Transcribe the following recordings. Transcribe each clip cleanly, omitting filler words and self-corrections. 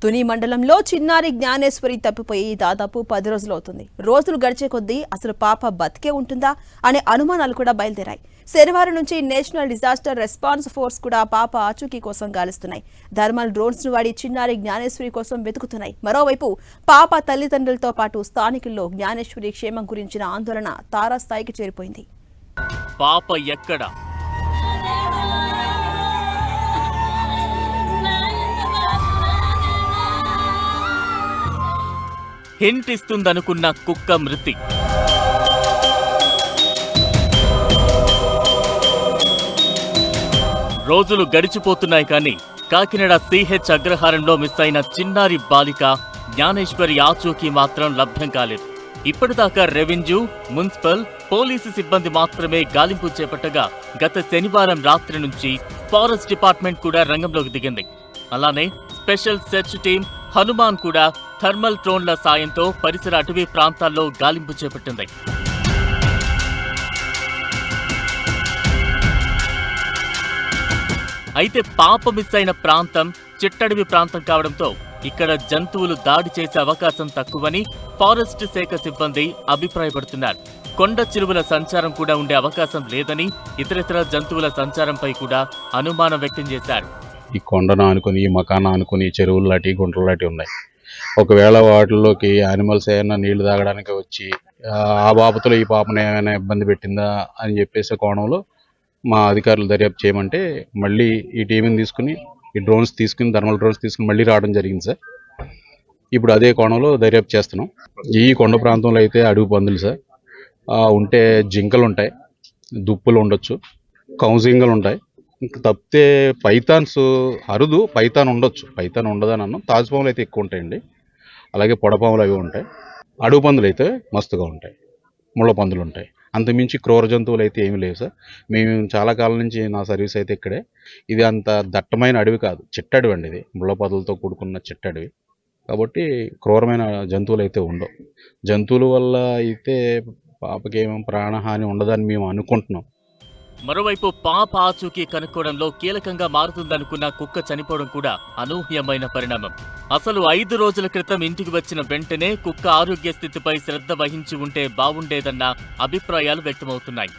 తుని మండలంలో చిన్నారి జ్ఞానేశ్వరి తప్పిపోయి దాదాపు 10 రోజులవుతుంది. రోజులు గడిచే కొద్దీ అసలు పాప బతికే ఉంటుందా అనే అనుమానాలు కూడా బయలుదేరాయి. శనివారం నుంచి నేషనల్ డిజాస్టర్ రెస్పాన్స్ ఫోర్స్ కూడా పాప ఆచూకీ కోసం గాలిస్తున్నాయి. థర్మల్ డ్రోన్స్ ను వాడి చిన్నారి జ్ఞానేశ్వరి కోసం వెతుకుతున్నాయి. మరోవైపు పాప తల్లిదండ్రులతో పాటు స్థానికుల్లో జ్ఞానేశ్వరి క్షేమం గురించిన ఆందోళన తారాస్థాయికి చేరిపోయింది. పాప ఎక్కడ? హింట్ ఇస్తుందనుకున్న కుక్క మృతి. రోజులు గడిచిపోతున్నాయి కానీ కాకినాడ సిహెచ్ అగ్రహారంలో మిస్ అయిన చిన్నారి బాలిక జ్ఞానేశ్వరి ఆచూకీ మాత్రం లభ్యం కాలేదు. ఇప్పటిదాకా రెవెన్యూ, మున్సిపల్, పోలీసు సిబ్బంది మాత్రమే గాలింపు చేపట్టగా గత శనివారం రాత్రి నుంచి ఫారెస్ట్ డిపార్ట్మెంట్ కూడా రంగంలోకి దిగింది. అలానే స్పెషల్ సెర్చ్ టీం హనుమాన్ కూడా థర్మల్ డ్రోన్ల సాయంతో పరిసర అటవీ ప్రాంతాల్లో గాలింపు చేపట్టింది. అయితే పాప మిస్ అయిన ప్రాంతం చిట్టడవి ప్రాంతం కావడంతో ఇక్కడ జంతువులు దాడి చేసే అవకాశం తక్కువని ఫారెస్ట్ శాఖ సిబ్బంది అభిప్రాయపడుతున్నారు. కొండ చిలువల సంచారం కూడా ఉండే అవకాశం లేదని, ఇతరితర జంతువుల సంచారంపై కూడా అనుమానం వ్యక్తం చేశారు. ఈ కొండను ఆనుకుని, ఈ మకాన ఆనుకుని చెరువులు లాంటి గుంటలు లాంటి ఉన్నాయి. ఒకవేళ వాటిలోకి యానిమల్స్ ఏమైనా నీళ్లు తాగడానికి వచ్చి ఆ బాబతులో ఈ పాపను ఏమైనా ఇబ్బంది పెట్టిందా అని చెప్పేసి కోణంలో మా అధికారులు దర్యాప్తు చేయమంటే మళ్ళీ ఈ టీంని తీసుకుని, ఈ డ్రోన్స్ తీసుకుని, థర్మల్ డ్రోన్స్ తీసుకుని మళ్ళీ రావడం జరిగింది సార్. ఇప్పుడు అదే కోణంలో దర్యాప్తు చేస్తున్నాం. ఈ కొండ ప్రాంతంలో అయితే అడవి పందులు సార్ ఉంటే, జింకలు ఉంటాయి, దుప్పులు ఉండొచ్చు, కౌజింగలు ఉంటాయి. ఇంక తప్పితే పైథాన్స్ అరుదు, పైథాన్ ఉండొచ్చు, పైథాన్ ఉండదని అన్నాం. తాజుపాములు అయితే ఎక్కువ ఉంటాయండి, అలాగే పొడపాములు అవి ఉంటాయి. అడవి పందులు అయితే మస్తుగా ఉంటాయి, ముళ్ళ పందులు ఉంటాయి. అంతమించి క్రూర జంతువులు అయితే ఏమీ లేవు సార్. మేము చాలా కాలం నుంచి నా సర్వీస్ అయితే ఇక్కడే. ఇది అంత దట్టమైన అడవి కాదు, చిట్టడవి అండి. ఇది ముళ్ళ పొదలతో కూడుకున్న చిట్టడవి కాబట్టి క్రూరమైన జంతువులు అయితే ఉండవు. జంతువుల వల్ల అయితే పాపకి ఏమో ప్రాణహాని ఉండదని మేము అనుకుంటున్నాం. మరోవైపు పాప ఆచూకీ కనుక్కోవడంలో కీలకంగా మారుతుందనుకున్న కుక్క చనిపోవడం కూడా అనూహ్యమైన పరిణామం. అసలు 5 రోజుల క్రితం ఇంటికి వచ్చిన వెంటనే కుక్క ఆరోగ్య స్థితిపై శ్రద్ధ వహించి ఉంటే బావుండేదన్న అభిప్రాయాలు వ్యక్తమవుతున్నాయి.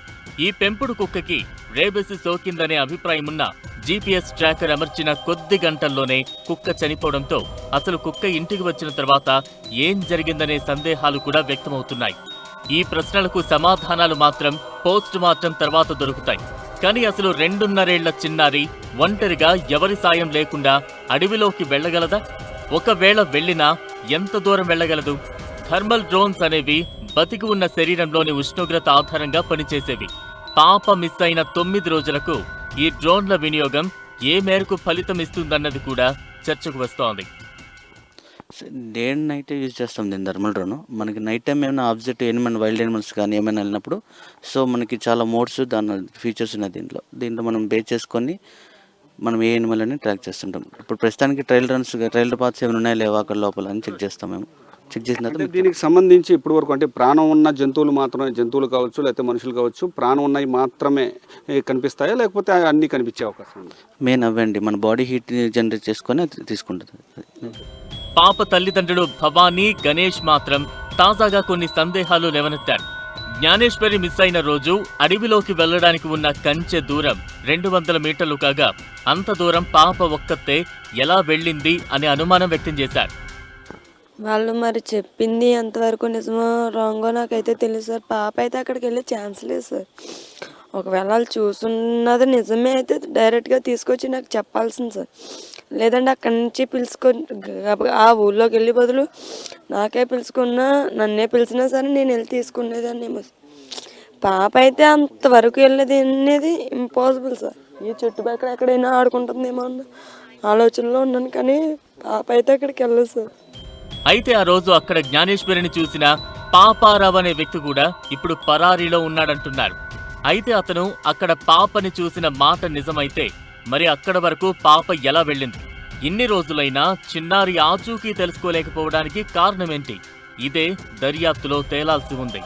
ఈ పెంపుడు కుక్కకి రేబిస్ సోకిందనే అభిప్రాయమున్న జీపీఎస్ ట్రాకర్ అమర్చిన కొద్ది గంటల్లోనే కుక్క చనిపోవడంతో అసలు కుక్క ఇంటికి వచ్చిన తర్వాత ఏం జరిగిందనే సందేహాలు కూడా వ్యక్తమవుతున్నాయి. ఈ ప్రశ్నలకు సమాధానాలు మాత్రం పోస్ట్ మార్టం తర్వాత దొరుకుతాయి. కానీ అసలు 2.5 ఏళ్ల చిన్నారి ఒంటరిగా ఎవరి సాయం లేకుండా అడవిలోకి వెళ్లగలదా? ఒకవేళ వెళ్లినా ఎంత దూరం వెళ్లగలదు? థర్మల్ డ్రోన్స్ అనేవి బతికి ఉన్న శరీరంలోని ఉష్ణోగ్రత ఆధారంగా పనిచేసేవి. పాప మిస్ అయిన 9 రోజులకు ఈ డ్రోన్ల వినియోగం ఏ మేరకు ఫలితం ఇస్తుందన్నది కూడా చర్చకు వస్తోంది. డే అండ్ నైట్ యూజ్ చేస్తాం దీన్ని, థర్మల్ డ్రోన్. మనకి నైట్ టైం ఏమైనా ఆబ్జెక్ట్ ఏమైనా వైల్డ్ యానిమల్స్ కానీ ఏమైనా వెళ్ళినప్పుడు సో మనకి చాలా మోడ్స్, దాని ఫీచర్స్ ఉన్నాయి దీంట్లో మనం బేస్ చేసుకొని మనం ఏ యానిమల్ అని ట్రాక్ చేస్తుంటాం. ఇప్పుడు ప్రస్తుతానికి ట్రయల్ పాత్స్ ఏమైనా ఉన్నాయా లేవా అక్కడ లోపల అని చెక్ చేస్తాం. మేము చెక్ చేసిన తర్వాత దీనికి సంబంధించి ఇప్పటి వరకు అంటే ప్రాణం ఉన్న జంతువులు మాత్రమే, జంతువులు కావచ్చు లేకపోతే మనుషులు కావచ్చు, ప్రాణం ఉన్నవి మాత్రమే కనిపిస్తాయా లేకపోతే అన్నీ కనిపించే అవకాశం ఉంది? మెయిన్ అవ్వండి, మన బాడీ హీట్ జనరేట్ చేసుకొని తీసుకుంటుంది. పాప తల్లిదండ్రులు భవానీ, గణేష్ మాత్రం తాజాగా కొన్ని సందేహాలు లేవనెత్తారు. జ్ఞానేశ్వరి మిస్ అయిన రోజు అడవిలోకి వెళ్లడానికి ఉన్న కంచె దూరం 200 మీటర్లు కాగా అంత దూరం పాప ఒక్కతే ఎలా వెళ్ళింది అనే అనుమానం వ్యక్తం చేశారు. వాళ్ళు మరి చెప్పింది ఎంతవరకు నిజమో రాంగో నాకైతే తెలియదు సార్. పాప అయితే అక్కడికి వెళ్ళే ఛాన్స్ లేదు సార్. ఒకవేళ వాళ్ళు చూసున్నది నిజమే అయితే డైరెక్ట్గా తీసుకొచ్చి నాకు చెప్పాల్సింది సార్. లేదంటే అక్కడి నుంచి ఆ ఊళ్ళోకి వెళ్ళే బదులు నాకే పిలుచుకున్నా, నన్నే పిలిచినా సరే నేను వెళ్ళి తీసుకునేదాన్ని. పాప అయితే అంతవరకు వెళ్ళేది అనేది ఇంపాసిబుల్ సార్. ఈ చుట్టుపక్కల ఎక్కడైనా ఆడుకుంటుందేమో అన్న ఆలోచనలో ఉన్నాను, కానీ పాప అయితే అక్కడికి వెళ్ళదు సార్. అయితే ఆ రోజు అక్కడ జ్ఞానేశ్వరిని చూసిన పాపారావు అనే వ్యక్తి కూడా ఇప్పుడు పరారీలో ఉన్నాడంటున్నారు. అయితే అతను అక్కడ పాపని చూసిన మాట నిజమైతే మరి అక్కడ వరకు పాప ఎలా వెళ్ళింది? ఇన్ని రోజులైనా చిన్నారి ఆచూకీ తెలుసుకోలేకపోవడానికి కారణమేంటి? ఇదే దర్యాప్తులో తేలాల్సి ఉంది.